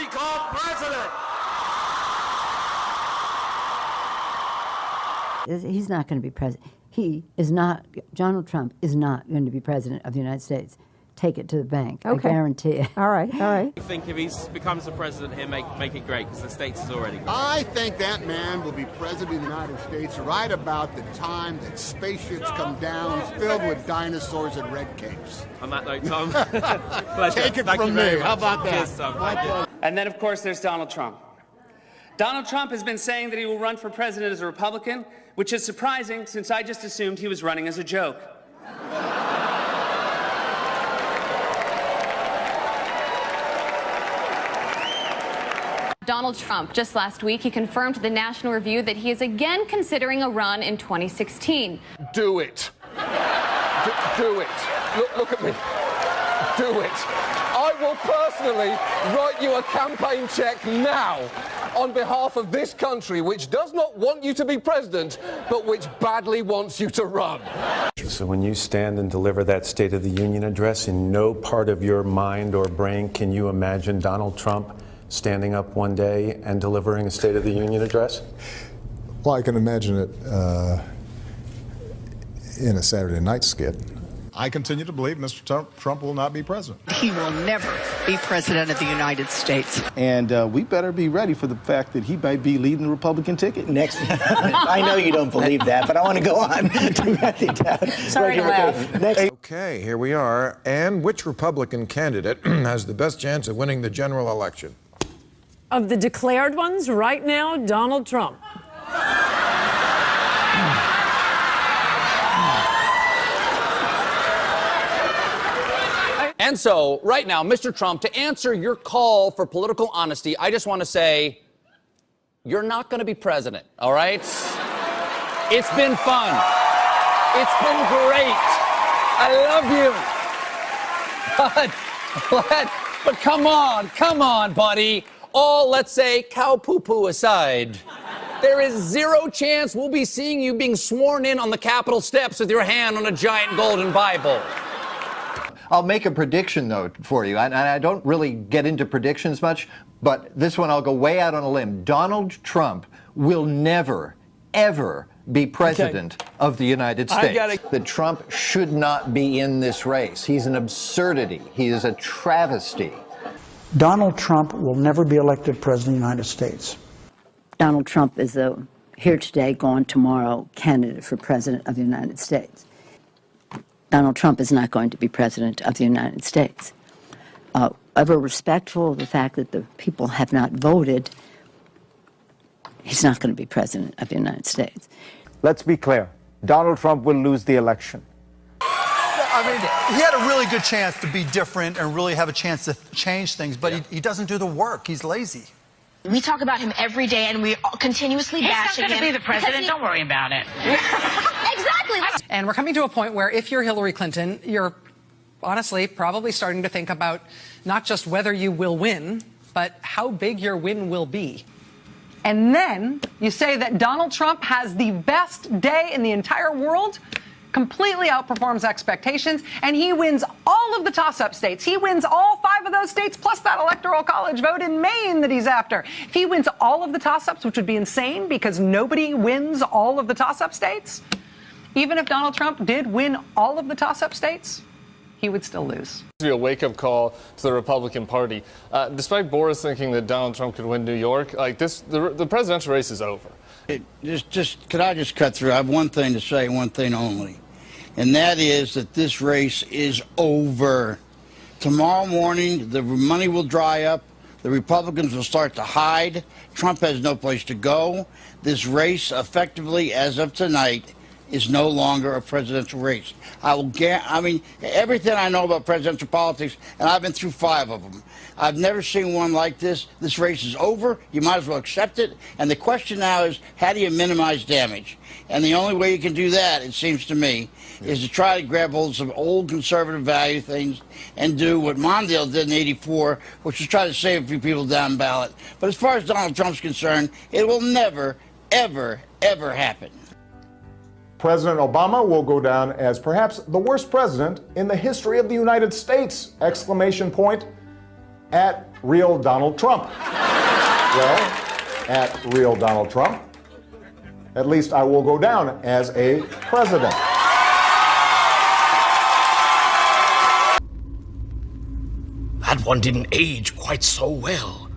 become president. He's not going to be president. Donald Trump is not going to be president of the United States. Take it to the bank. Okay. I guarantee it. All right, all right. I think if he becomes the president here, make it great, because the States is already great. I think that man will be president of the United States right about the time that spaceships come down filled with dinosaurs and red capes. On that note, Tom, pleasure. Take it Thank from you very me. much. How about that? Cheers, Tom. Thank you. And then, of course, there's Donald Trump. Donald Trump has been saying that he will run for president as a Republican, which is surprising since I just assumed he was running as a joke. Donald Trump, just last week, he confirmed to the National Review that he is again considering a run in 2016. Do it. Do it. Look at me. Do it. I will personally write you a campaign check now on behalf of this country, which does not want you to be president, but which badly wants you to run. So when you stand and deliver that State of the Union address, in no part of your mind or brain can you imagine Donald Trump standing up one day and delivering a State of the Union address? Well, I can imagine it in a Saturday night skit. I continue to believe Mr. Trump will not be president. He will never be president of the United States. And we better be ready for the fact that he might be leading the Republican ticket next. I know you don't believe that, but I want to go on. Sorry to laugh. Okay, here we are. And which Republican candidate has the best chance of winning the general election? Of the declared ones, right now, Donald Trump. And so, right now, Mr. Trump, to answer your call for political honesty, I just want to say, you're not going to be president, all right? It's been fun. It's been great. I love you. But come on, buddy. All, let's say, cow poo-poo aside, there is zero chance we'll be seeing you being sworn in on the Capitol steps with your hand on a giant golden Bible. I'll make a prediction, though, for you. And I don't really get into predictions much, but this one I'll go way out on a limb. Donald Trump will never, ever be president of the United States. That Trump should not be in this race. He's an absurdity. He is a travesty. Donald Trump will never be elected president of the United States. Donald Trump is a here today, gone tomorrow candidate for president of the United States. Donald Trump is not going to be president of the United States. Ever respectful of the fact that the people have not voted, he's not going to be president of the United States. Let's be clear. Donald Trump will lose the election. I mean, he had a really good chance to be different and really have a chance to change things, but he doesn't do the work. He's lazy. We talk about him every day, and we continuously bash him. He's not going to be the president. Don't worry about it. Exactly. And we're coming to a point where if you're Hillary Clinton, you're honestly probably starting to think about not just whether you will win, but how big your win will be. And then you say that Donald Trump has the best day in the entire world, completely outperforms expectations, and he wins all of the toss-up states. He wins all 5 of those states, plus that electoral college vote in Maine that he's after. If he wins all of the toss-ups, which would be insane because nobody wins all of the toss-up states, even if Donald Trump did win all of the toss-up states, he would still lose. To be a wake-up call to the Republican Party. Despite Boris thinking that Donald Trump could win New York, like this, the presidential race is over. Could I just cut through? I have one thing to say, one thing only, and that is that this race is over. Tomorrow morning, the money will dry up. The Republicans will start to hide. Trump has no place to go. This race, effectively, as of tonight, is no longer a presidential race. I mean, everything I know about presidential politics, and I've been through 5 of them, I've never seen one like this. This race is over. You might as well accept it. And the question now is, how do you minimize damage? And the only way you can do that, it seems to me, is to try to grab hold of some old conservative value things and do what Mondale did in '84, which was try to save a few people down ballot. But as far as Donald Trump's concerned, it will never, ever, ever happen. President Obama will go down as perhaps the worst president in the history of the United States! Exclamation point at real Donald Trump. Well, at real Donald Trump, at least I will go down as a president. That one didn't age quite so well.